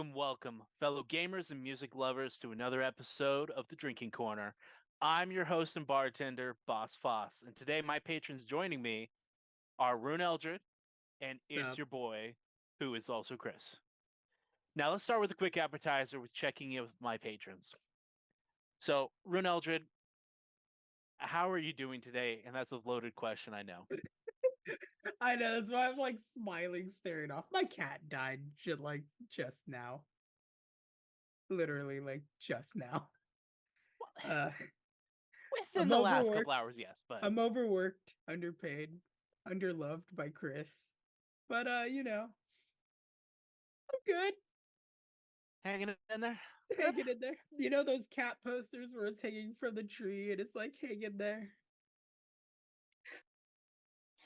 welcome, fellow gamers and music lovers, to another episode of The Drinking Corner. I'm your host and bartender, BossFoss, and today my patrons joining me are Ryunn Eldred and Sup? ItsYaBoi, who is also Chris. Now let's start with a quick appetizer with checking in with my patrons. So, Ryunn Eldred, how are you doing today? And that's a loaded question, I know. I know, that's why I'm like smiling, staring off. My cat died just now. Literally, like just now. Uh Within I'm the last couple overworked. hours, yes, but I'm overworked, underpaid, underloved by Chris. But I'm good. hanging in there. It's good. Hanging in there. You know those cat posters where it's hanging from the tree and it's like hanging there?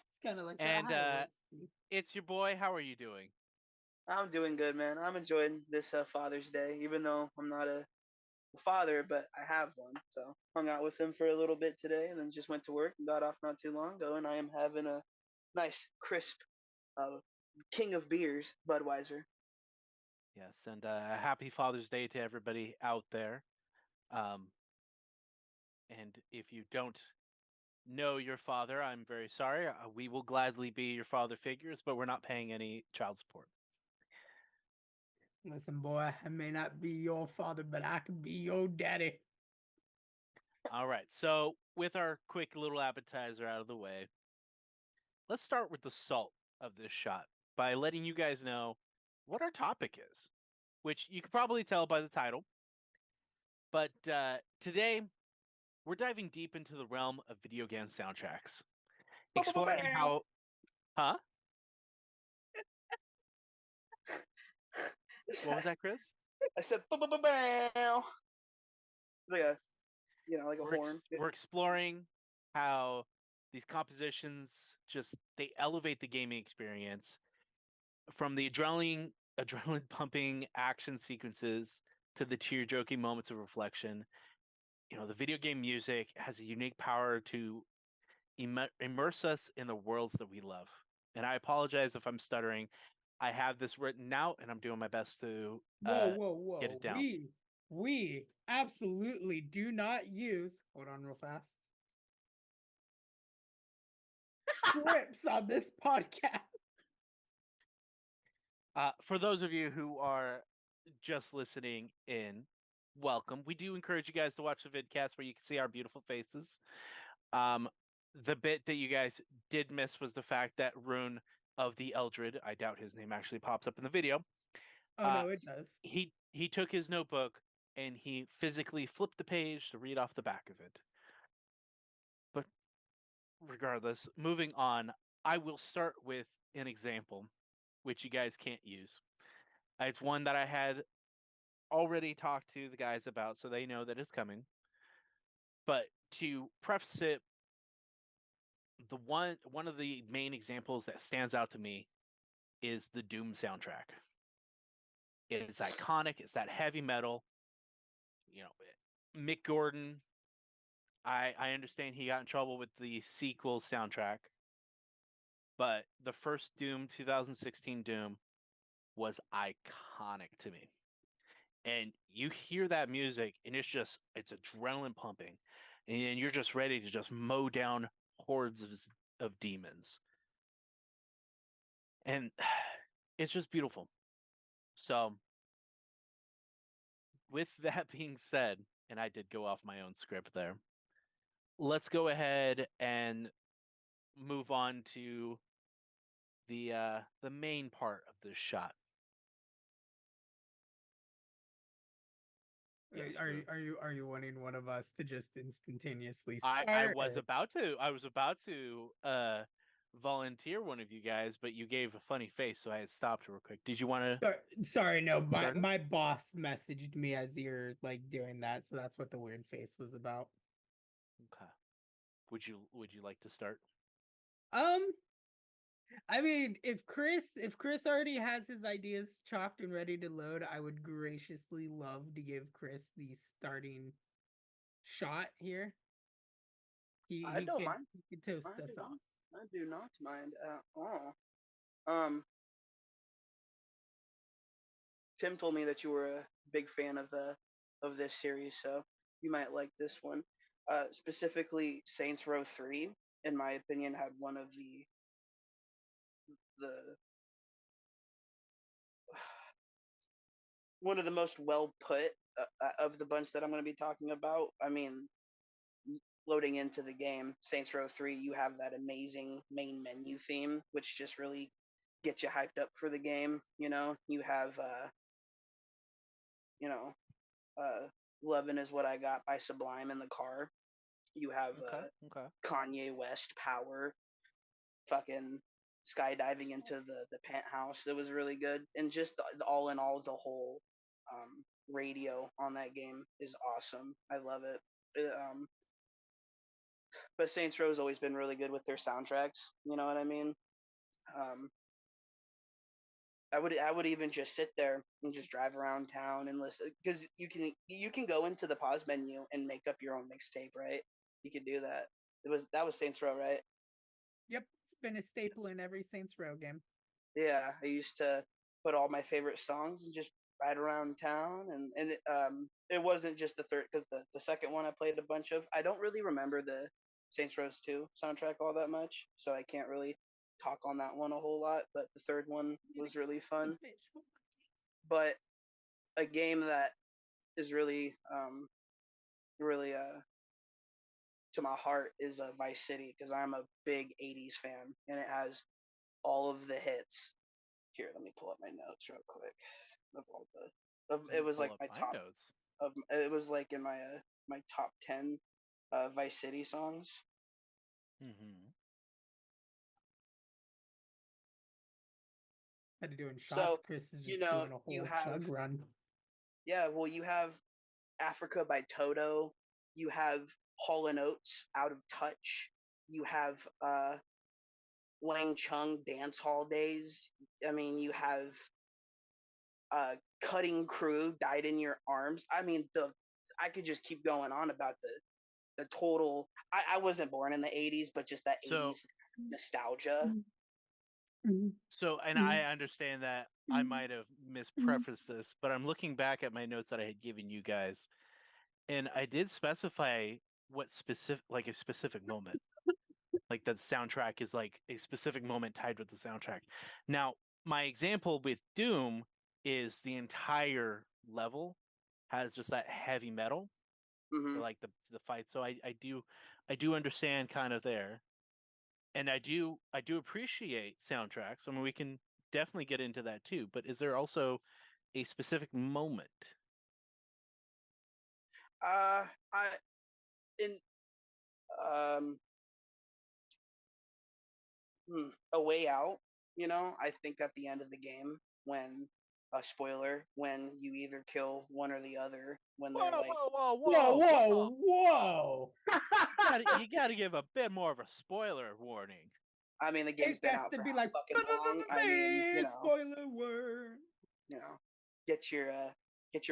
It's kind of like that. And Hi, OST. ItsYaBoi, how are you doing? I'm doing good, man. I'm enjoying this Father's Day, even though I'm not a father, but I have one. So hung out with him for a little bit today, and then just went to work and got off not too long ago. And I am having a nice, crisp, uh, king of beers, Budweiser. Yes, and happy Father's Day to everybody out there. Um, and if you don't know your father, I'm very sorry. We will gladly be your father figures, but we're not paying any child support. Listen, boy, I may not be your father, but I can be your daddy. All right, so with our quick little appetizer out of the way, let's start with the salt of this shot by letting you guys know what our topic is, which you can probably tell by the title. But today, we're diving deep into the realm of video game soundtracks, exploring how, huh? What was that, Chris? I said, "Bow." Like a, like a horn. We're exploring how these compositions they elevate the gaming experience from the adrenaline pumping action sequences to the tear joking moments of reflection. The video game music has a unique power to immerse us in the worlds that we love. And I apologize if I'm stuttering. I have this written out, and I'm doing my best to Whoa. get it down. We absolutely do not use, hold on real fast, scripts on this podcast. For those of you who are just listening in, welcome. We do encourage you guys to watch the vidcast where you can see our beautiful faces. The bit that you guys did miss was the fact that Ryunn of the Eldred, I doubt his name actually pops up in the video. Oh no, it does. He took his notebook and he physically flipped the page to read off the back of it. But regardless, moving on, I will start with an example which you guys can't use. It's one that I had already talked to the guys about, so they know that it's coming. But to preface it, one of the main examples that stands out to me is the Doom soundtrack. It's iconic. It's that heavy metal. Mick Gordon. I understand he got in trouble with the sequel soundtrack, but the first Doom, 2016 Doom, was iconic to me. And you hear that music, and it's adrenaline pumping, and you're just ready to just mow down hordes of demons. And it's just beautiful. So, with that being said, and I did go off my own script there, let's go ahead and move on to the main part of this shot. Yes, are you wanting one of us to just instantaneously start? I was about to volunteer one of you guys, but you gave a funny face, so I had stopped real quick. Did you want to? Sorry, no. My boss messaged me as you're like doing that, so that's what the weird face was about. Okay. Would you like to start? I mean, if Chris already has his ideas chopped and ready to load, I would graciously love to give Chris the starting shot here. I don't mind. He could toast us off. I do not mind at all. Tim told me that you were a big fan of this series, so you might like this one. Specifically, Saints Row 3, in my opinion, had the one of the most well put of the bunch that I'm going to be talking about. I mean, loading into the game, Saints Row 3, you have that amazing main menu theme, which just really gets you hyped up for the game. You know, you have, you know, Lovin' Is What I Got by Sublime in the car. You have Okay. Kanye West Power, fucking skydiving into the penthouse. It was really good. And just all in all, the whole radio on that game is awesome. I love it. But Saints Row has always been really good with their soundtracks. You know what I mean? Um, I would even just sit there and just drive around town and listen, because you can go into the pause menu and make up your own mixtape, right? You could do that. That was Saints Row, right? Yep, it's been a staple in every Saints Row game. Yeah, I used to put all my favorite songs and just ride around town, and it wasn't just the third, because the second one I played a bunch of. I don't really remember the Saints Row 2 soundtrack all that much, so I can't really talk on that one a whole lot. But the third one was really fun. But a game that is really really to my heart is Vice City, because I'm a big '80s fan, and it has all of the hits. Here, let me pull up my notes real quick. Of all it was like my top notes. it was like in my my top 10 Vice City songs. Mm-hmm. How to doing shots? So, Chris is just you know, doing a you whole have chug run. Yeah, well, you have Africa by Toto. You have Hall & Oates, Out of Touch. You have Wang Chung, Dance Hall Days. I mean, you have Cutting Crew, Died in Your Arms. I mean, I could just keep going on about the total. I wasn't born in the '80s, but just that '80s nostalgia. So, and I understand that I might have misprefaced this, but I'm looking back at my notes that I had given you guys, and I did specify what like a specific moment. Like the soundtrack is like a specific moment tied with the soundtrack. Now, my example with Doom is the entire level has just that heavy metal, Mm-hmm. like the fight. So I do understand kind of there, and I do appreciate soundtracks. I mean, we can definitely get into that too. But is there also a specific moment? I in um A Way Out. You know, I think at the end of the game, when a spoiler, when you either kill one or the other, when they're like, Whoa! You gotta give a bit more of a spoiler warning. I mean, the game's It been has out to for be how like fucking long. I mean, you know, spoiler word. you know, get your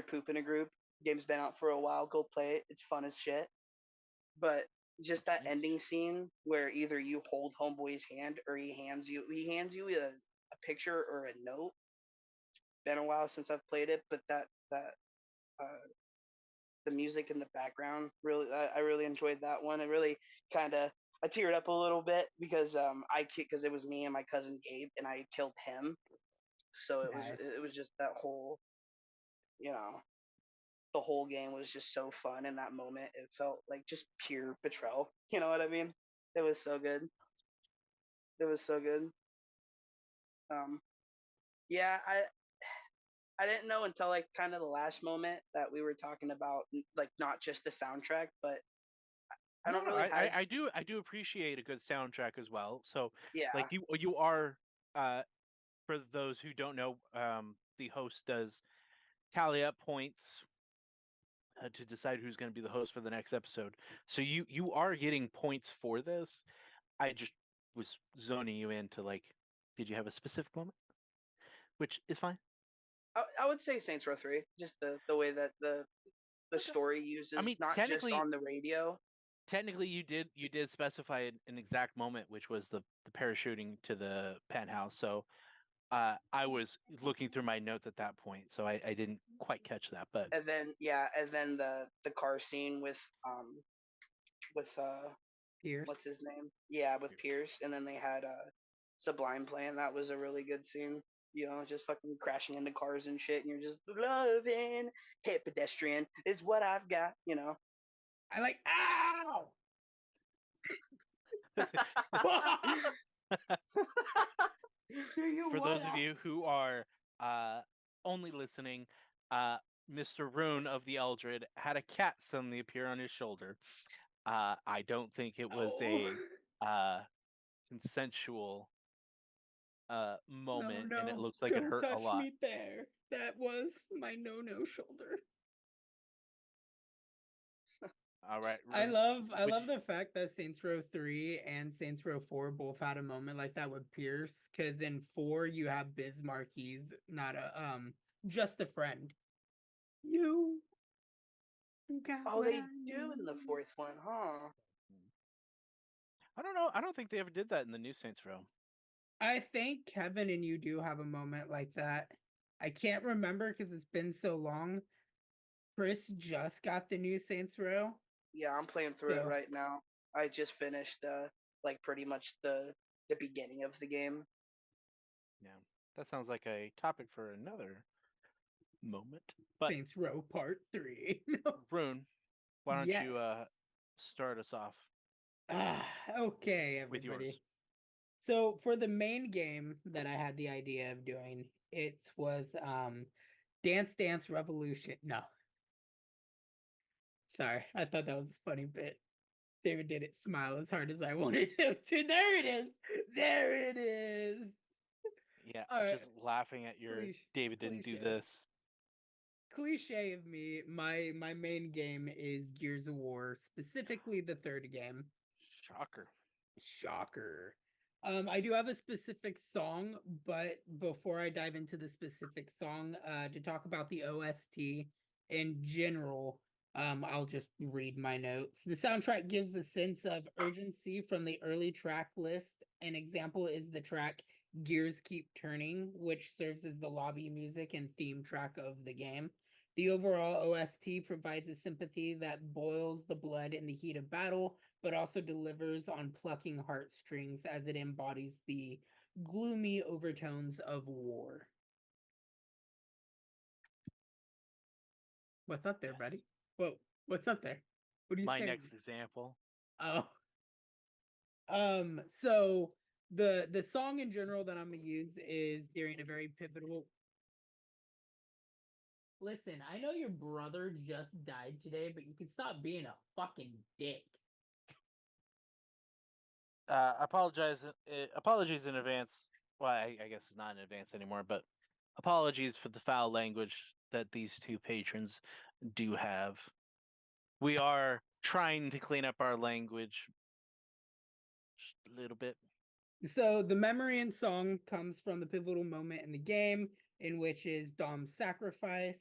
poop in a group. Game's been out for a while. Go play it. It's fun as shit. But just that ending scene where either you hold Homeboy's hand or he hands you a picture or a note. It's been a while since I've played it, but that the music in the background really, I really enjoyed that one. It really kind of, I teared up a little bit because because it was me and my cousin Gabe, and I killed him. So it was just that whole, you know, the whole game was just so fun in that moment. It felt like just pure betrayal. You know what I mean? It was so good. It was so good. Yeah, I didn't know until like kind of the last moment that we were talking about, like not just the soundtrack, but I don't really have. I do appreciate a good soundtrack as well. So Yeah. like you are for those who don't know, the host does tally up points to decide who's going to be the host for the next episode. So you are getting points for this. I just was zoning you into like, did you have a specific moment? Which is fine. I would say Saints Row 3, just the way that the story uses, I mean, not just on the radio. Technically, you did specify an exact moment, which was the parachuting to the penthouse. So I was looking through my notes at that point, so I didn't quite catch that. But And then the car scene with Pierce. what's his name? Yeah, with Pierce, and then they had Sublime playing. That was a really good scene. You know, just fucking crashing into cars and shit, and you're just loving hit pedestrian is what I've got. You know. I like ow. for those of you who are only listening, Mr. Ryunn of the Eldred had a cat suddenly appear on his shoulder. I don't think it was a consensual moment, and it looks like it hurt a lot. Don't touch me there. That was my no shoulder. All right. I love the fact that Saints Row 3 and Saints Row 4 both had a moment like that with Pierce, because in 4 you have Bismarck, he's not a just a friend. You got Oh, they do in the fourth one, huh? I don't know. I don't think they ever did that in the new Saints Row. I think Kevin and you do have a moment like that. I can't remember because it's been so long. Chris just got the new Saints Row. Yeah, I'm playing through it right now. I just finished like pretty much the beginning of the game. Yeah, that sounds like a topic for another moment. But Saints Row Part 3. Ryunn, why don't you start us off? Okay, everybody. With yours. So for the main game that I had the idea of doing, it was Dance Dance Revolution. No. Sorry, I thought that was a funny bit. David didn't smile as hard as I wanted him to. There it is. There it is. Yeah, just laughing at your David didn't do this. Cliche of me. My main game is Gears of War, specifically the third game. Shocker. I do have a specific song, but before I dive into the specific song, to talk about the OST in general, I'll just read my notes. The soundtrack gives a sense of urgency from the early track list. An example is the track Gears Keep Turning, which serves as the lobby music and theme track of the game. The overall OST provides a sympathy that boils the blood in the heat of battle, but also delivers on plucking heartstrings as it embodies the gloomy overtones of war. What's up there, buddy? Whoa, what's up there? What are you saying? My next example. Oh. So the song in general that I'm gonna use is during a very pivotal. Listen, I know your brother just died today, but you can stop being a fucking dick. Apologies in advance. Well, I guess it's not in advance anymore, but apologies for the foul language that these two patrons do have. We are trying to clean up our language just a little bit. So the memory and song comes from the pivotal moment in the game, in which is Dom's sacrifice.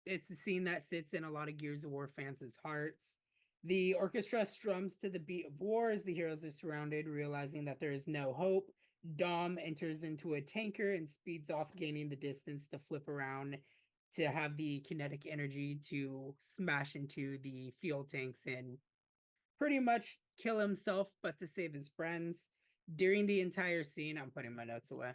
It's a scene that sits in a lot of Gears of War fans' hearts. The orchestra strums to the beat of war as the heroes are surrounded, realizing that there is no hope. Dom enters into a tanker and speeds off, gaining the distance to flip around to have the kinetic energy to smash into the fuel tanks and pretty much kill himself, but to save his friends. During the entire scene, I'm putting my notes away.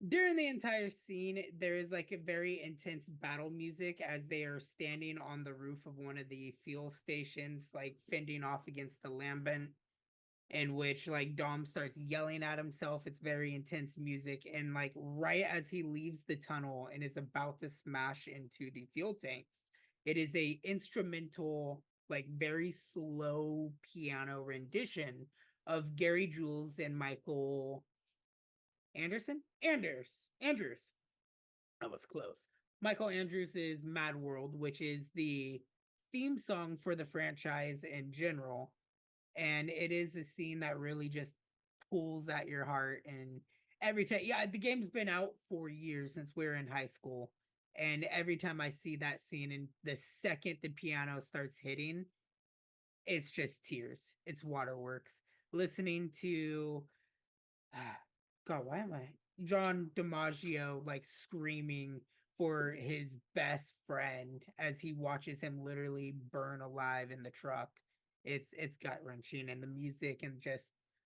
During the entire scene, there is like a very intense battle music as they are standing on the roof of one of the fuel stations, like fending off against the Lambent, in which like Dom starts yelling at himself. It's very intense music. And like right as he leaves the tunnel and is about to smash into the fuel tanks, it is a instrumental, like very slow piano rendition of Gary Jules and Michael Andrews. That was close. Michael Andrews' Mad World, which is the theme song for the franchise in general. And it is a scene that really just pulls at your heart. And every time, the game's been out for years since we were in high school. And every time I see that scene, and the second the piano starts hitting, it's just tears. It's waterworks. Listening to God, why am I John DiMaggio like screaming for his best friend as he watches him literally burn alive in the truck. It's gut wrenching, and the music and just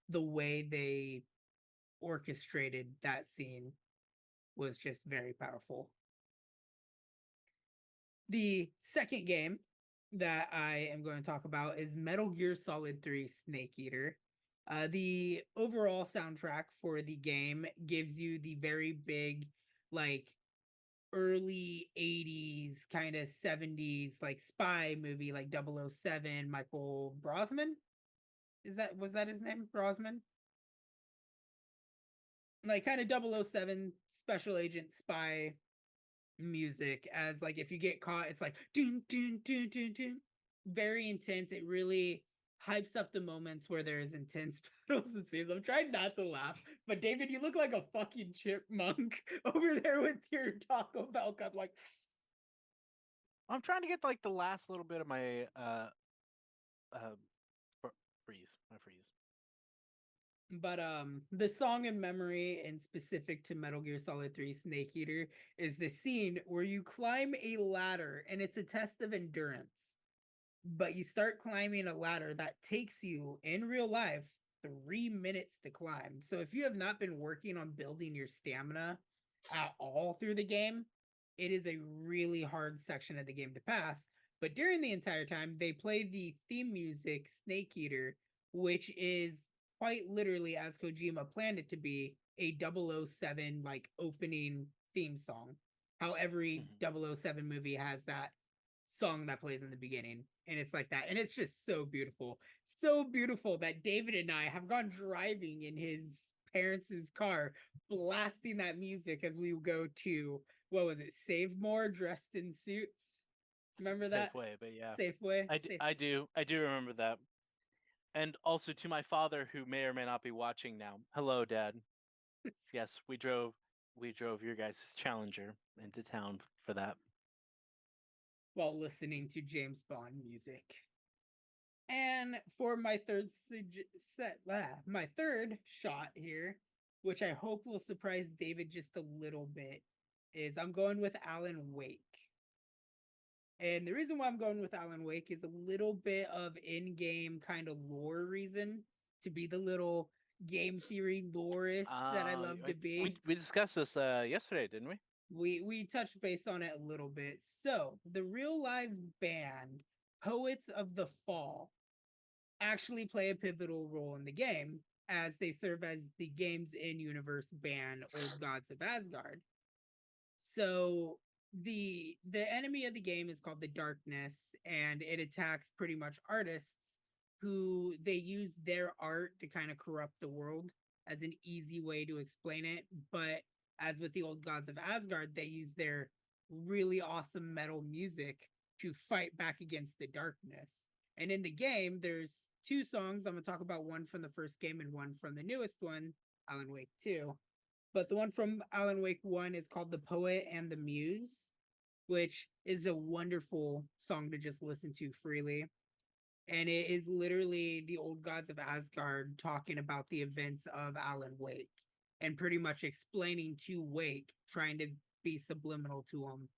the way they orchestrated that scene was just very powerful. The second game that I am going to talk about is Metal Gear Solid 3 Snake Eater. The overall soundtrack for the game gives you the very big, like, early 80s, kind of 70s, like, spy movie, like 007, Michael Brosnan? Was that his name? Brosnan? Like, kind of 007 special agent spy music, as like if you get caught, it's like doon doon doon doon doon. Very intense. It really hypes up the moments where there is intense battles and scenes. I'm trying not to laugh, but David, you look like a fucking chipmunk over there with your Taco Bell cup. Like, I'm trying to get like the last little bit of my freeze. My freeze. but the song in memory and specific to Metal Gear Solid 3 Snake Eater is the scene where you climb a ladder, and it's a test of endurance. But you start climbing a ladder that takes you in real life 3 minutes to climb. So if you have not been working on building your stamina at all through the game, it is a really hard section of the game to pass. But during the entire time, they play the theme music Snake Eater, which is quite literally, as Kojima planned it to be, a 007 like opening theme song. How every 007 movie has that song that plays in the beginning, and it's like that, and it's just so beautiful that David and I have gone driving in his parents' car blasting that music as we go to, what was it, Save More, dressed in suits. Remember that? Safeway, but yeah, Safeway. I do remember that. And also to my father, who may or may not be watching now. Hello, Dad. Yes, we drove your guys' Challenger into town for that. While listening to James Bond music. And for my my third shot here, which I hope will surprise David just a little bit, is I'm going with Alan Wake. And the reason why I'm going with Alan Wake is a little bit of in-game kind of lore reason, to be the little game theory lorist that I love to be. We discussed this yesterday, didn't we? We touched base on it a little bit. So the real live band Poets of the Fall actually play a pivotal role in the game, as they serve as the game's in-universe band Old Gods of Asgard. So the enemy of the game is called the Darkness, and it attacks pretty much artists who they use their art to kind of corrupt the world, as an easy way to explain it. But as with the Old Gods of Asgard, they use their really awesome metal music to fight back against the darkness. And in the game, there's two songs. I'm going to talk about one from the first game and one from the newest one, Alan Wake 2. But the one from Alan Wake 1 is called The Poet and the Muse, which is a wonderful song to just listen to freely. And it is literally the Old Gods of Asgard talking about the events of Alan Wake, and pretty much explaining to Wake, trying to be subliminal to him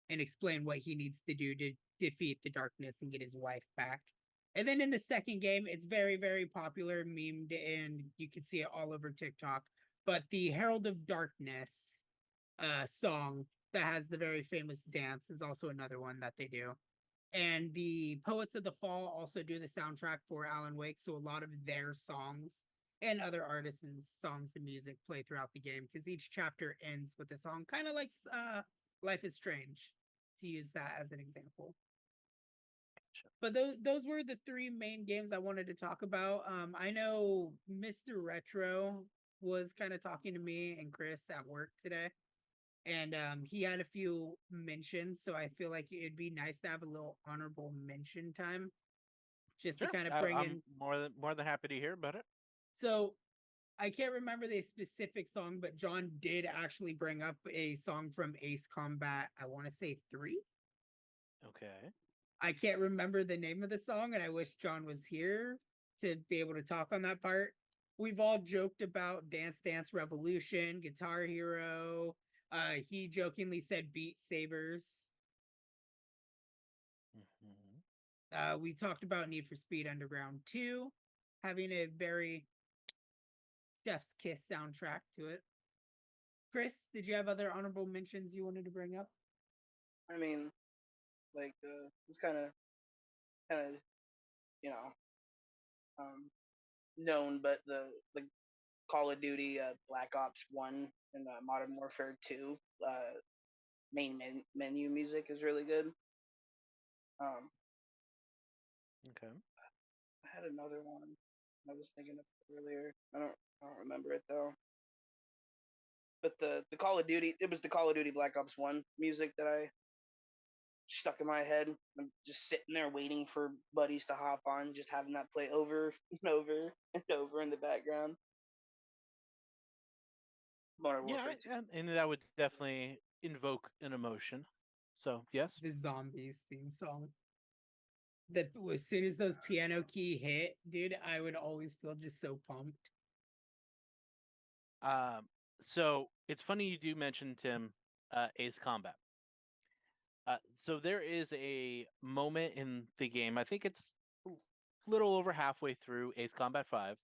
and explain what he needs to do to defeat the darkness and get his wife back. And then in the second game, it's very, very popular, memed, and you can see it all over TikTok. But the Herald of Darkness song that has the very famous dance is also another one that they do. And the Poets of the Fall also do the soundtrack for Alan Wake, so a lot of their songs and other artists' songs and music play throughout the game, because each chapter ends with a song, kind of like Life is Strange, to use that as an example. But those were the three main games I wanted to talk about. I know Mr. Retro was kind of talking to me and Chris at work today, and he had a few mentions, so I feel like it'd be nice to have a little honorable mention time, just Sure. to kind of bring I'm in. more than happy to hear about it. So I can't remember the specific song, but John did actually bring up a song from Ace Combat, I want to say 3. Okay. I can't remember the name of the song, and I wish John was here to be able to talk on that part. we've all joked about Dance Dance Revolution, Guitar Hero. He jokingly said Beat Sabers. We talked about Need for Speed Underground 2, having a very Chef's Kiss soundtrack to it. Chris, did you have other honorable mentions you wanted to bring up? I mean, like it's kind of, you know, known, but the Call of Duty Black Ops 1 and Modern Warfare 2 main menu music is really good. Okay. I had another one I was thinking of earlier. I don't remember it though. But the Call of Duty, it was the Call of Duty Black Ops 1 music that I stuck in my head. I'm just sitting there waiting for buddies to hop on, just having that play over and over and over in the background. Modern Yeah, Warfare 2. and that would definitely invoke an emotion. So yes. The Zombies theme song. That as soon as those piano key hit, dude, I would always feel just so pumped. So it's funny you do mention, Tim, Ace Combat. So there is a moment in the game. I think it's a little over halfway through Ace Combat 5,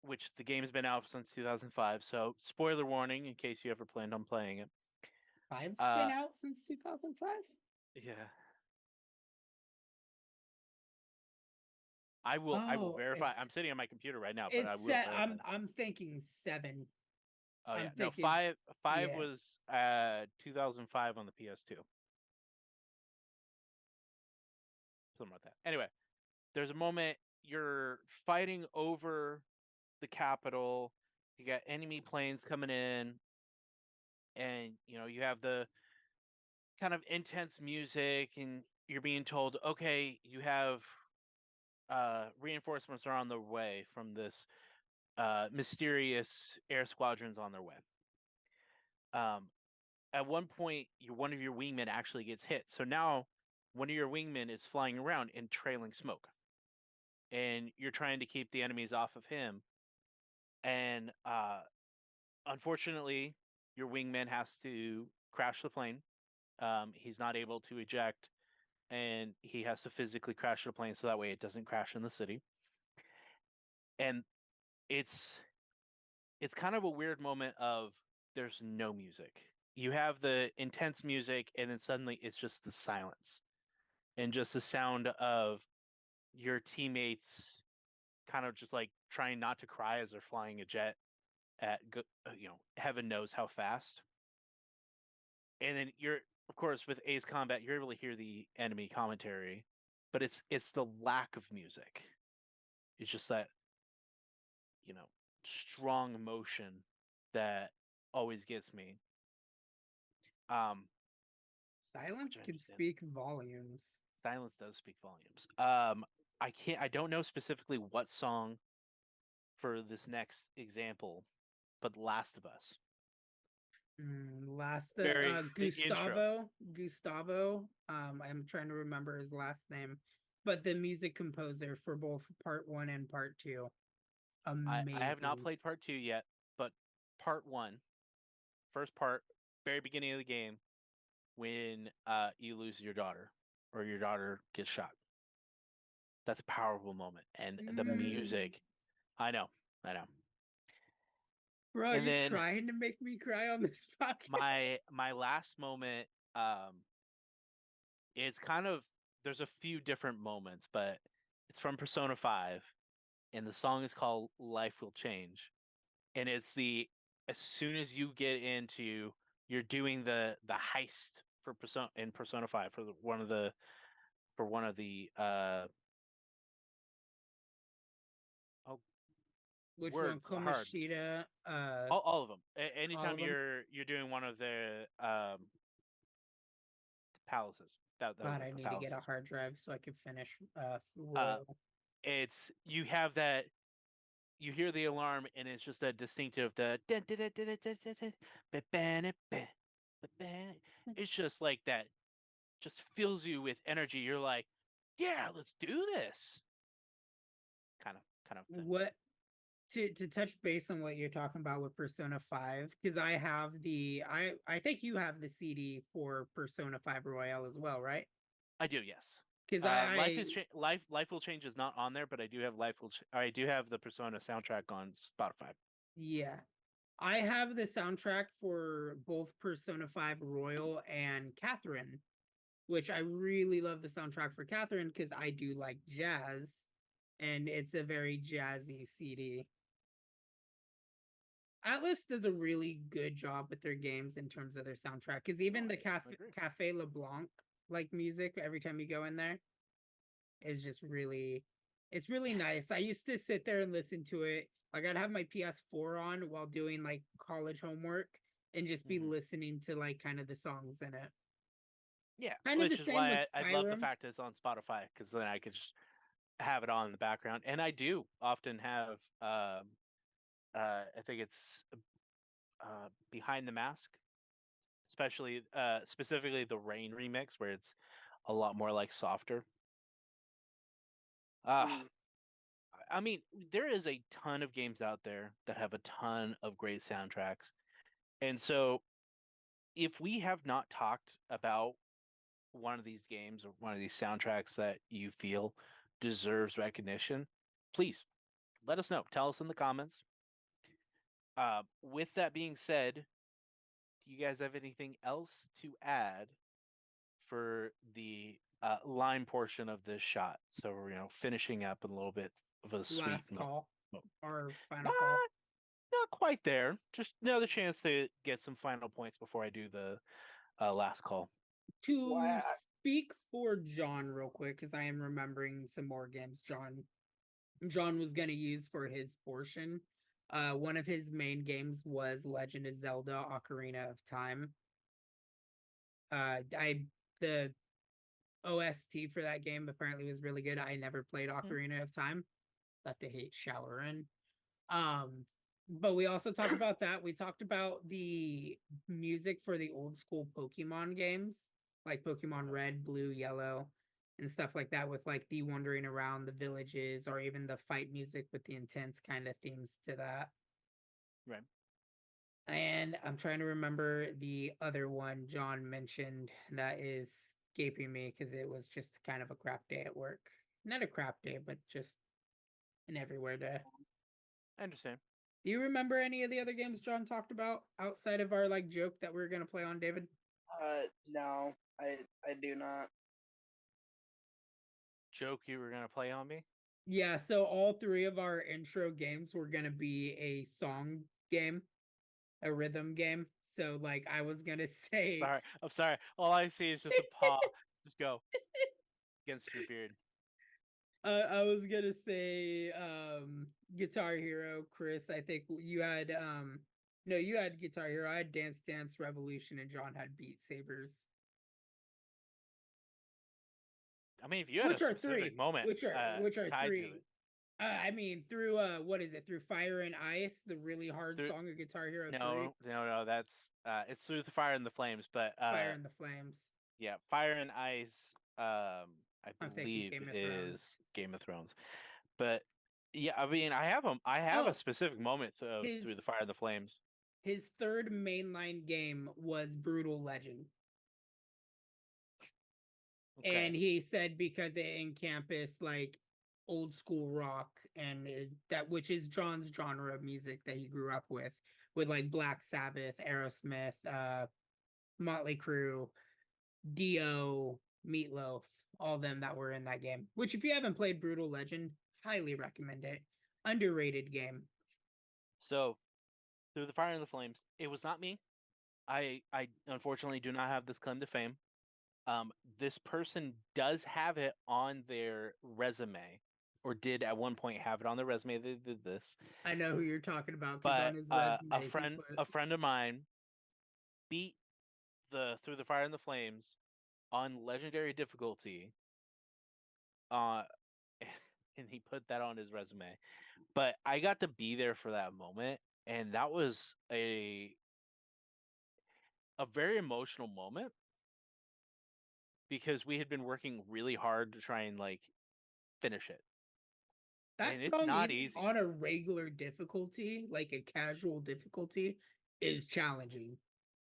which the game has been out since 2005. So spoiler warning in case you ever planned on playing it. 5's been out since 2005? Yeah. I will verify. I'm sitting on my computer right now, but I will verify. I'm thinking 7. Oh yeah, no, thinking 5 yeah. was 2005 on the PS2. Something like that. Anyway, there's a moment you're fighting over the capital. You got enemy planes coming in, and you have the kind of intense music, and you're being told, okay, you have reinforcements are on their way from this mysterious air squadrons on their way. At one point, one of your wingmen actually gets hit. So now one of your wingmen is flying around and trailing smoke. And you're trying to keep the enemies off of him. And unfortunately, your wingman has to crash the plane. He's not able to eject, and he has to physically crash the plane so that way it doesn't crash in the city. And it's kind of a weird moment of there's no music. You have the intense music, and then suddenly it's just the silence and just the sound of your teammates kind of just like trying not to cry as they're flying a jet at heaven knows how fast. And then you're, of course, with Ace Combat, you're able to hear the enemy commentary, but it's the lack of music. It's just that strong emotion that always gets me. Silence can speak volumes. Silence does speak volumes. I don't know specifically what song for this next example, but Last of Us. Gustavo. I'm trying to remember his last name, but the music composer for both part 1 and part 2. Amazing. I have not played part 2 yet, but part 1, first part, very beginning of the game, when you lose your daughter or your daughter gets shot. That's a powerful moment, and the music. I know. Bro, and you're trying to make me cry on this podcast. My last moment, it's kind of, there's a few different moments, but it's from Persona 5, and the song is called Life Will Change. And it's as soon as you get into, you're doing the heist for Persona 5 for one of the which one? Komashita. All of them. Anytime you're doing one of the palaces. God, I need to get a hard drive so I can finish. It's, you have that. You hear the alarm, and it's just that distinctive. It's just like that. Just fills you with energy. You're like, yeah, let's do this. Kind of thing. to touch base on what you're talking about with Persona 5, because I have I think you have the CD for Persona 5 Royale as well, right? I do, yes. Because Life is Life Will Change is not on there, but I do have I do have the Persona soundtrack on Spotify. Yeah. I have the soundtrack for both Persona 5 Royal and Catherine, which I really love the soundtrack for Catherine because I do like jazz, and it's a very jazzy CD. Atlas does a really good job with their games in terms of their soundtrack, because even the Cafe LeBlanc like music every time you go in there is just it's really nice. I used to sit there and listen to it. Like I'd have my PS4 on while doing like college homework and just be listening to like kind of the songs in it. Yeah, Kind of the which is same with why I love the Skyrim. fact that it's on Spotify, because then I could just have it on in the background, and I do often have. I think it's Behind the Mask, especially specifically the Rain remix, where it's a lot more like softer. Mm. I mean, there is a ton of games out there that have a ton of great soundtracks, and so if we have not talked about one of these games or one of these soundtracks that you feel deserves recognition, please let us know. Tell us in the comments. With that being said, do you guys have anything else to add for the line portion of this shot? So we're finishing up a little bit of a sweet Last call or Not, final call. not quite there. Just another chance to get some final points before I do the last call. To speak for John real quick, because I am remembering some more games John was gonna use for his portion. One of his main games was Legend of Zelda: Ocarina of Time. The OST for that game apparently was really good. I never played Ocarina of Time. Let the hate shower in. But we also talked about that. We talked about the music for the old school Pokemon games, like Pokemon Red, Blue, Yellow, and stuff like that, with like the wandering around the villages, or even the fight music with the intense kind of themes to that. Right. And I'm trying to remember the other one John mentioned that is escaping me, because it was just kind of a crap day at work. Not a crap day, but just an everywhere day. I understand. Do you remember any of the other games John talked about outside of our like joke that we were gonna play on, David? No, I do not. Joke you were gonna play on me? Yeah, so all three of our intro games were gonna be a song game, a rhythm game. So like I was gonna say Sorry, I'm sorry. All I see is just a paw. Just go against your beard. I was gonna say Guitar Hero, Chris. I think you had no, you had Guitar Hero. I had Dance Dance Revolution, and John had Beat Sabers. I mean, if you had a specific moment, which are tied three? to it. I mean, through what is it? Through Fire and Ice, the really hard song of Guitar Hero 3. No. That's it's Through the Fire and the Flames, but Fire and the Flames. Yeah, Fire and Ice. I thinking believe is Game of Thrones, but yeah, I mean, I have a specific moment of Through the Fire and the Flames. His third mainline game was Brutal Legend. Okay. And he said because it encompassed like old school rock, and that which is John's genre of music that he grew up with like Black Sabbath, Aerosmith, Motley Crue, Dio, Meatloaf, all them that were in that game. Which, if you haven't played Brutal Legend, highly recommend it. Underrated game. So, Through the Fire and the Flames, it was not me. I unfortunately do not have this claim to fame. This person does have it on their resume, or did at one point have it on their resume. They did this. I know who you're talking about, because on his resume, a friend of mine beat the Through the Fire and the Flames on legendary difficulty. And he put that on his resume. But I got to be there for that moment, and that was a very emotional moment, because we had been working really hard to try and like finish it. That And it's song, not even easy. on a regular difficulty, like a casual difficulty, is challenging.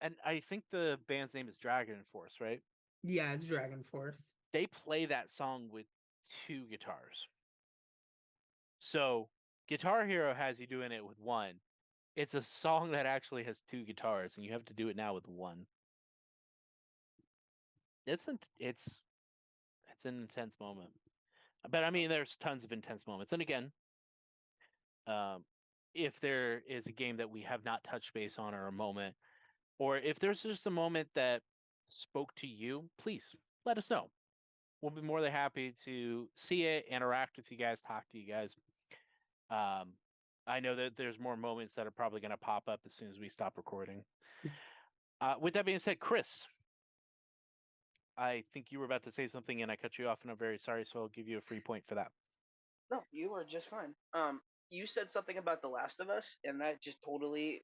And I think the band's name is Dragon Force, right? Yeah, it's Dragon Force. They play that song with 2 guitars. So Guitar Hero has you doing it with 1. It's a song that actually has 2 guitars, and you have to do it now with 1. It's an intense moment. But I mean, there's tons of intense moments. And again, if there is a game that we have not touched base on, or a moment, or if there's just a moment that spoke to you, please let us know. We'll be more than happy to see it, interact with you guys, talk to you guys. I know that there's more moments that are probably going to pop up as soon as we stop recording. With that being said, Chris, I think you were about to say something and I cut you off, and I'm very sorry, so I'll give you a free point for that. No, you are just fine. You said something about The Last of Us, and that just totally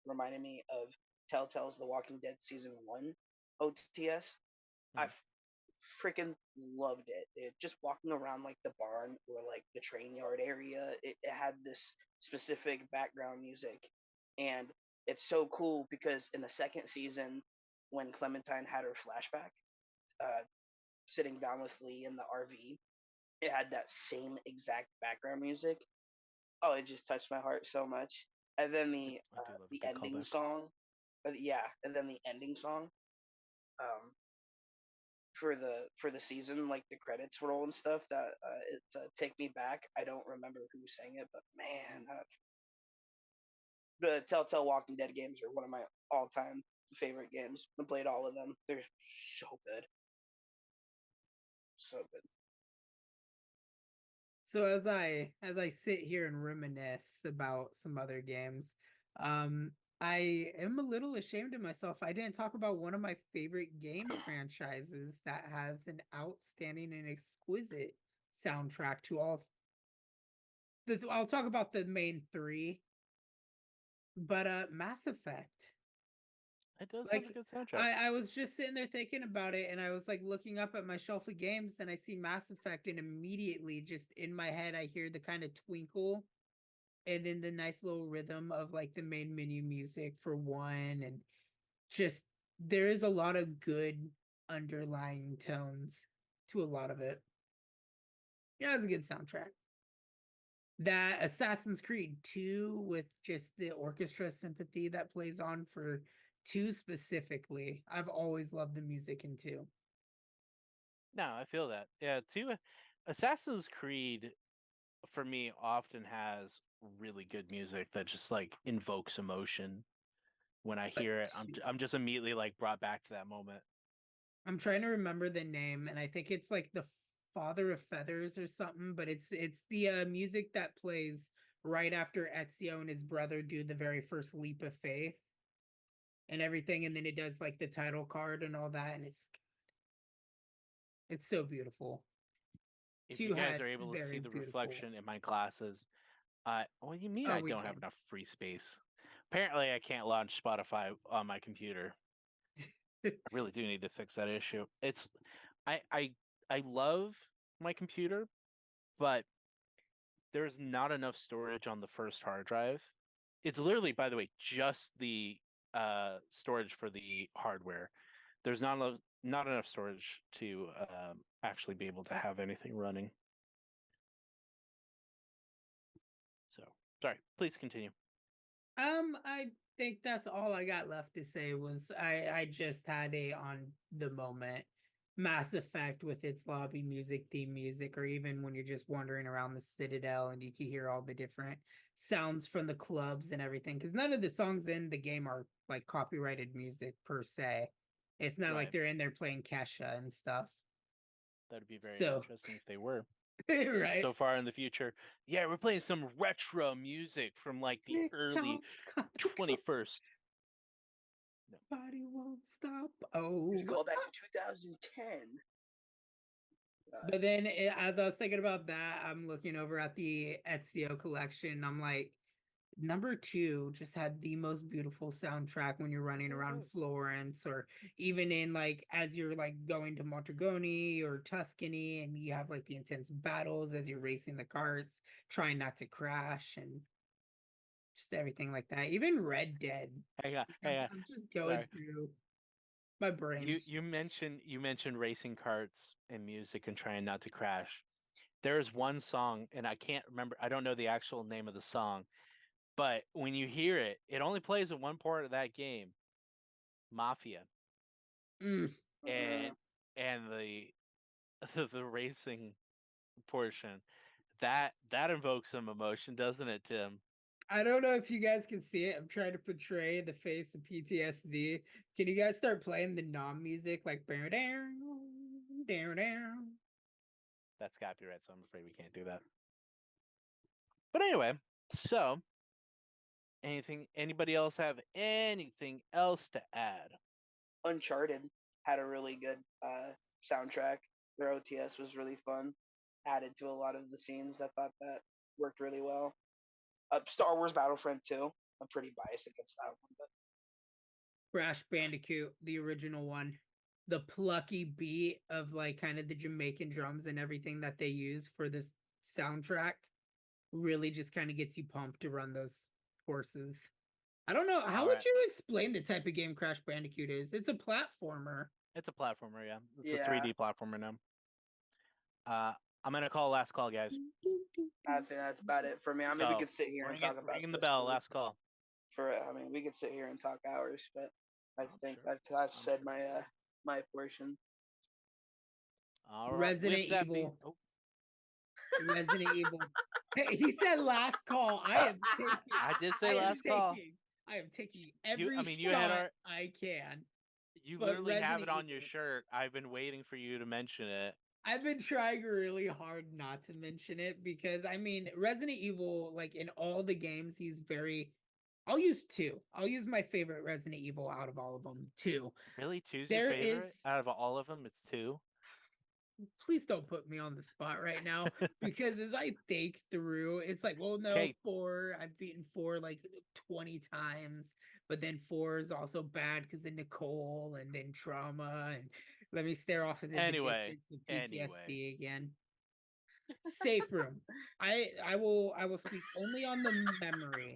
reminded me of Telltale's The Walking Dead Season 1 OTS. I freaking loved it. Just walking around like the barn or like the train yard area, it had this specific background music. And it's so cool because in the second season, when Clementine had her flashback, sitting down with Lee in the RV, it had that same exact background music. Oh, it just touched my heart so much. And then the ending song, and then the ending song, for the season, like the credits roll and stuff. That it's "Take Me Back." I don't remember who sang it, but man, the Telltale Walking Dead games are one of my all-time favorite games. I played all of them. They're so good, so good. So as I sit here and reminisce about some other games, I am a little ashamed of myself. I didn't talk about one of my favorite game franchises that has an outstanding and exquisite soundtrack to all. I'll talk about the main 3, but Mass Effect. It does Like, have a good soundtrack. I was just sitting there thinking about it, and I was like looking up at my shelf of games, and I see Mass Effect, and immediately just in my head I hear the kind of twinkle and then the nice little rhythm of like the main menu music for 1, and just there is a lot of good underlying tones to a lot of it. Yeah, it's a good soundtrack. That Assassin's Creed 2 with just the orchestra sympathy that plays on for 2 specifically. I've always loved the music in 2. No, I feel that. Yeah, 2 Assassin's Creed for me often has really good music that just like invokes emotion. When I hear it, I'm just immediately like brought back to that moment. I'm trying to remember the name, and I think it's like the Father of Feathers or something, but it's the music that plays right after Ezio and his brother do the very first leap of faith and everything, and then it does like the title card and all that, and it's so beautiful. If you guys are able to see the reflection in my glasses, what do you mean I don't have enough free space? Apparently, I can't launch Spotify on my computer. I really do need to fix that issue. I love my computer, but there's not enough storage on the first hard drive. It's literally, by the way, just the storage for the hardware. There's not enough storage to actually be able to have anything running. So, sorry, please continue. I think that's all I got left to say. Was I just had a on the moment Mass Effect with its lobby music, theme music, or even when you're just wandering around the Citadel and you can hear all the different sounds from the clubs and everything. Because none of the songs in the game are like copyrighted music per se. It's not like they're in there playing Kesha and stuff. That'd be very interesting if they were. Right. So far in the future. Yeah, we're playing some retro music from like the early 21st. Body won't stop. Oh. Just go back to 2010. But then as I was thinking about that, I'm looking over at the Ezio collection. I'm like, number 2 just had the most beautiful soundtrack when you're running around Florence, or even in like as you're like going to Montergoni or Tuscany, and you have like the intense battles as you're racing the carts, trying not to crash, and just everything like that. Even Red Dead. Hang on, I'm, hang on. I'm just going Sorry. through my brain. You mentioned racing carts and music and trying not to crash. There's one song, and I can't remember. I don't know the actual name of the song, but when you hear it, it only plays in one part of that game, Mafia, Mm. and the the racing portion. That invokes some emotion, doesn't it, Tim? I don't know if you guys can see it. I'm trying to portray the face of PTSD. Can you guys start playing the nom music like down, down, down? That's copyright, so I'm afraid we can't do that. But anyway, so anybody else have anything else to add? Uncharted had a really good soundtrack. Their OTS was really fun. Added to a lot of the scenes. I thought that worked really well. Star Wars Battlefront 2. I'm pretty biased against that one, but Crash Bandicoot, the original one. The plucky beat of like kind of the Jamaican drums and everything that they use for this soundtrack really just kind of gets you pumped to run those courses. I don't know. How would you explain the type of game Crash Bandicoot is? It's a platformer. It's a platformer, yeah. It's yeah, a 3D platformer now. I'm gonna call last call, guys. I think that's about it for me. I mean, we could sit here and talk about ringing the this bell. for- Last call. I mean, we could sit here and talk hours, but I think sure. I've said my my portion. All right. Resident With that Evil. oh, Resident Evil. Hey, he said last call. I am taking. I did say I am last call. I am taking every you had shot I can. You But literally have Resident it on your Evil. shirt. I've been waiting for you to mention it. I've been trying really hard not to mention it because I mean Resident Evil, like in all the games, he's very. I'll use 2. I'll use my favorite Resident Evil out of all of them. 2. Really, two's There your favorite is. out of all of them? It's 2. Please don't put me on the spot right now because as I think through, it's like, well, no, Okay. 4. I've beaten 4 like 20 times, but then 4 is also bad because of Nicole and then trauma, and let me stare off into Anyway, the distance with PTSD anyway. again. Safe room. I will speak only on the memory,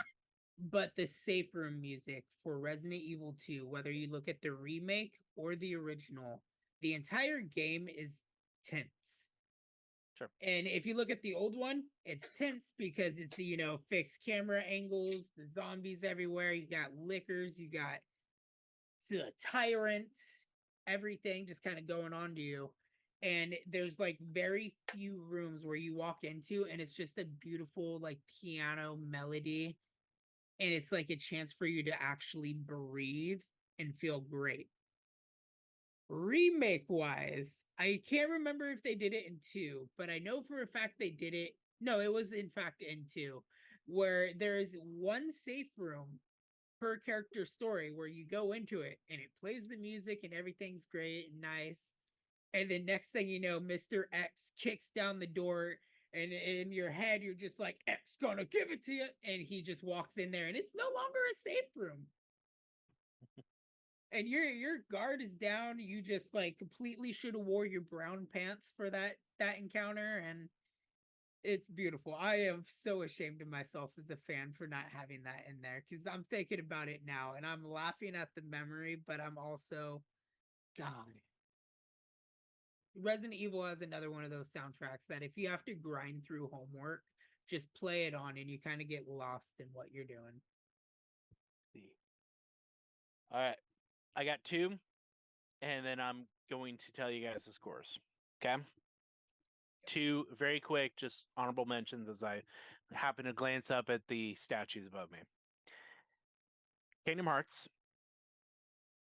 but the safe room music for Resident Evil 2, whether you look at the remake or the original, the entire game is tense. Sure. And if you look at the old one, it's tense because it's, you know, fixed camera angles, the zombies everywhere, you got lickers, you got the tyrants, everything just kind of going on to you. And there's like very few rooms where you walk into and it's just a beautiful like piano melody. And it's like a chance for you to actually breathe and feel great. Remake wise, I can't remember if they did it in 2, but I know for a fact they did it. No, it was in fact in 2, where there is one safe room per character story where you go into it and it plays the music and everything's great and nice. And then next thing you know, Mr. X kicks down the door, and in your head, you're just like, X gonna give it to you. And he just walks in there, and it's no longer a safe room. And your guard is down. You just like completely should have wore your brown pants for that encounter, and it's beautiful. I am so ashamed of myself as a fan for not having that in there because I'm thinking about it now, and I'm laughing at the memory, but I'm also, God. Resident Evil has another one of those soundtracks that if you have to grind through homework, just play it on and you kind of get lost in what you're doing. All right. I got 2, and then I'm going to tell you guys the scores. Okay? 2 very quick, just honorable mentions as I happen to glance up at the statues above me. Kingdom Hearts,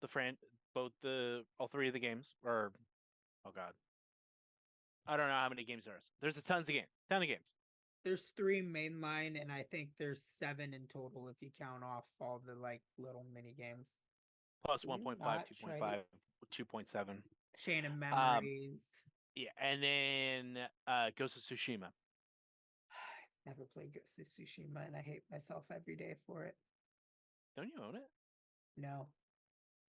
all 3 of the games, or oh god, I don't know how many games there are. There's ton of games. There's 3 mainline, and I think there's 7 in total if you count off all the like little mini games. Plus 1.5, 2.5, 2.7. Chain of Memories. Yeah, and then Ghost of Tsushima. Never played Ghost of Tsushima, and I hate myself every day for it. Don't you own it? No.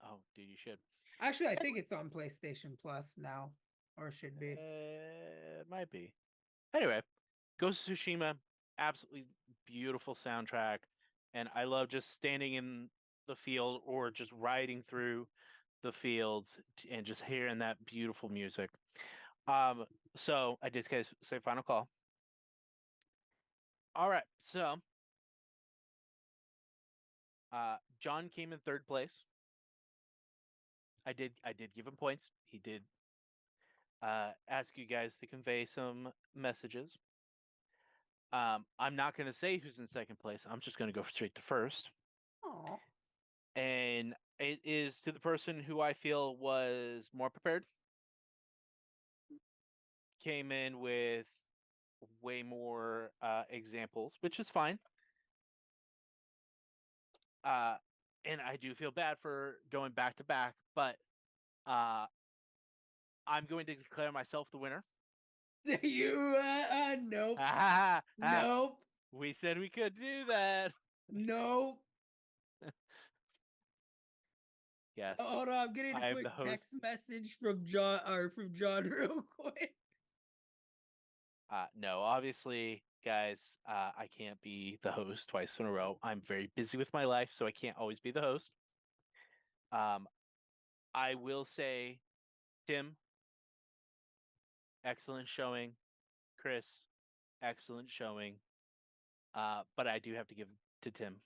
Oh, dude, you should. Actually, I think it's on PlayStation Plus now, or should be. It might be. Anyway, Ghost of Tsushima, absolutely beautiful soundtrack, and I love just standing in the field or just riding through the fields and just hearing that beautiful music. So I did guys say final call. All right, so John came in third place. I did give him points. He did ask you guys to convey some messages. I'm not going to say who's in second place. I'm just going to go straight to first. Oh. And it is to the person who I feel was more prepared. Came in with way more examples, which is fine. And I do feel bad for going back to back, but I'm going to declare myself the winner. You nope. Nope. We said we could do that. Nope. Yes. Hold on, I'm getting a quick text message from John real quick. No, obviously, guys, I can't be the host twice in a row. I'm very busy with my life, so I can't always be the host. I will say, Tim, excellent showing. Chris, excellent showing. But I do have to give to Tim.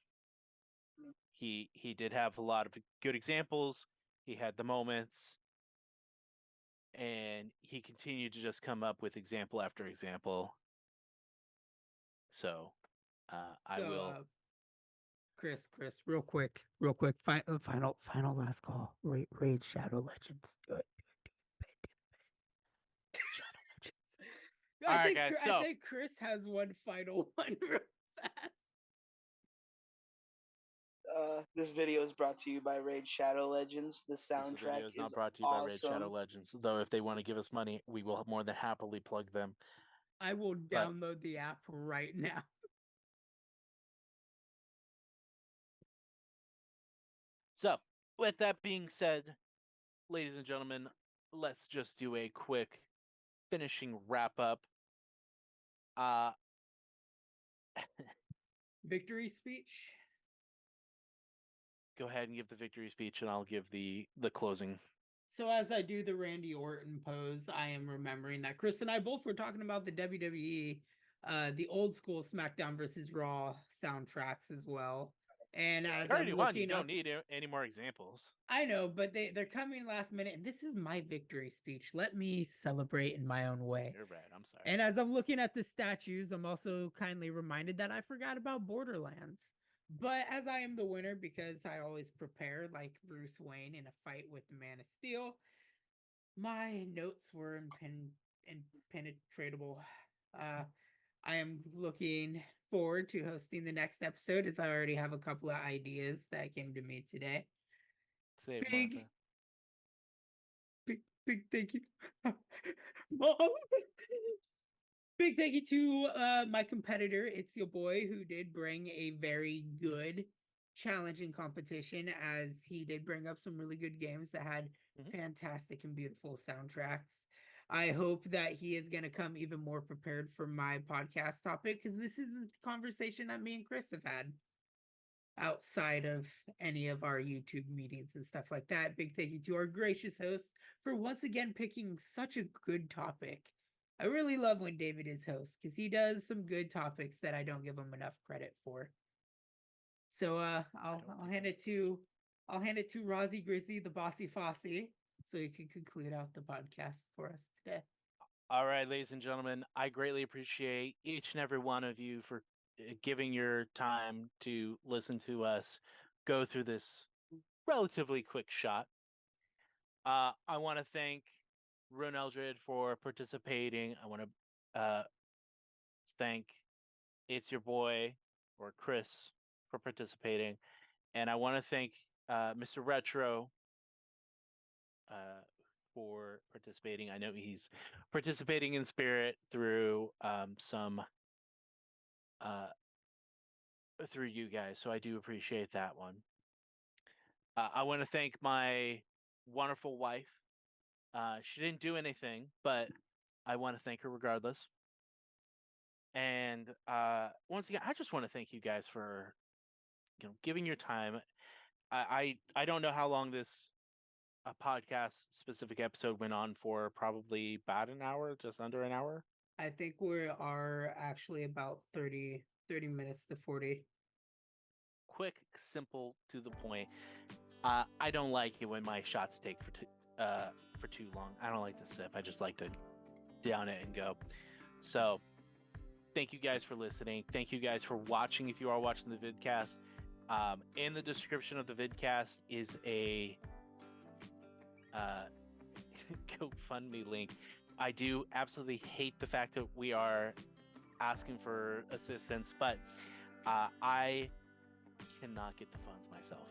He did have a lot of good examples. He had the moments, and he continued to just come up with example after example. So, I will. Chris, real quick, final last call. Raid Shadow Legends. Do it. Shadow Legends. All right, guys. So I think Chris has one final one real fast. This video is brought to you by Raid Shadow Legends. The soundtrack this video is not is brought to you awesome. by Raid Shadow Legends. Though if they want to give us money, we will more than happily plug them. I will download the app right now. So, with that being said, ladies and gentlemen, let's just do a quick finishing wrap up. Victory speech. Go ahead and give the victory speech, and I'll give the closing. So as I do the Randy Orton pose, I am remembering that Chris and I both were talking about the WWE, the old school SmackDown versus Raw soundtracks as well. And as I'm looking, you don't need any more examples. I know, but they're coming last minute, and this is my victory speech. Let me celebrate in my own way. You're right. I'm sorry. And as I'm looking at the statues, I'm also kindly reminded that I forgot about Borderlands. But as I am the winner, because I always prepare like Bruce Wayne in a fight with the Man of Steel, my notes were impenetrable. I am looking forward to hosting the next episode, as I already have a couple of ideas that came to me today. Say it, Martha. Big thank you, Mom. Big thank you to my competitor, ItsYaBoi, who did bring a very good, challenging competition, as he did bring up some really good games that had fantastic and beautiful soundtracks. I hope that he is going to come even more prepared for my podcast topic, because this is a conversation that me and Chris have had outside of any of our YouTube meetings and stuff like that. Big thank you to our gracious host for once again picking such a good topic. I really love when David is host, because he does some good topics that I don't give him enough credit for. So I'll hand it to Razgriz the BossFoss, so he can conclude out the podcast for us today. All right, ladies and gentlemen, I greatly appreciate each and every one of you for giving your time to listen to us go through this relatively quick shot. I want to thank Ryunn Eldred for participating. I want to thank ItsYaBoi or Chris for participating, and I want to thank Mr. Retro for participating. I know he's participating in spirit through some through you guys, so I do appreciate that one. I want to thank my wonderful wife. She didn't do anything, but I want to thank her regardless. And once again, I just want to thank you guys for giving your time. I don't know how long this podcast specific episode went on for. Probably about an hour, just under an hour. I think we are actually about 30 minutes to 40. Quick, simple, to the point. I don't like it when my shots take for too long. I don't like to sip. I just like to down it and go. So thank you guys for listening. Thank you guys for watching. If you are watching the vidcast, in the description of the vidcast is a GoFundMe link. I do absolutely hate the fact that we are asking for assistance, but I cannot get the funds myself.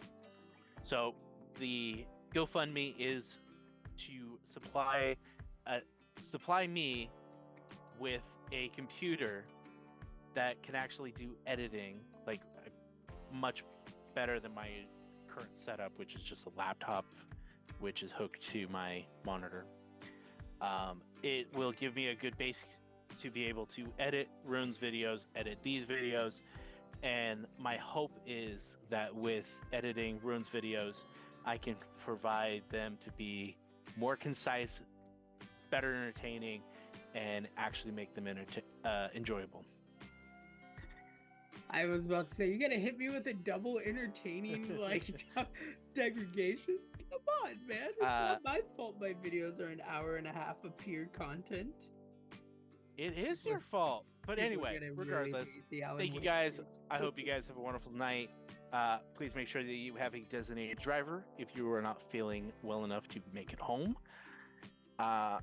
So the GoFundMe is to supply me with a computer that can actually do editing, like much better than my current setup, which is just a laptop, which is hooked to my monitor. It will give me a good base to be able to edit Ryunn's videos, edit these videos, and my hope is that with editing Ryunn's videos, I can provide them to be more concise, better entertaining, and actually make them enjoyable. I was about to say, you're gonna hit me with a double entertaining degradation? Come on, man. It's not my fault my videos are an hour and a half of pure content. It is your fault. But anyway, regardless, thank you guys. I hope you guys have a wonderful night. Please make sure that you have a designated driver if you are not feeling well enough to make it home. And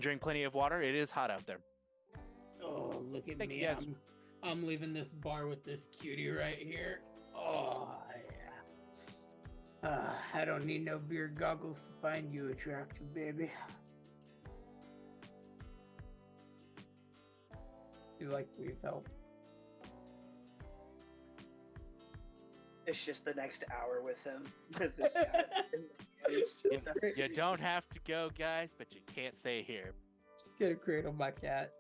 drink plenty of water. It is hot out there. Oh, look at Thank me. you guys. I'm leaving this bar with this cutie right here. Oh, yeah. I don't need no beer goggles to find you attractive, baby. You like, please help. It's just the next hour with him, with this chat. You don't have to go, guys, but you can't stay here. Just gonna cradle my cat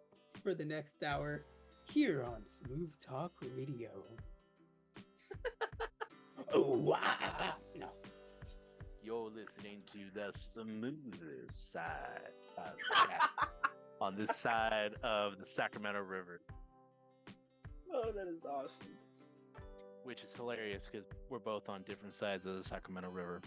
for the next hour here on Smooth Talk Radio. Oh, wow. No. You're listening to the smooth side of the chat on this side of the Sacramento River. Oh, that is awesome. Which is hilarious because we're both on different sides of the Sacramento River.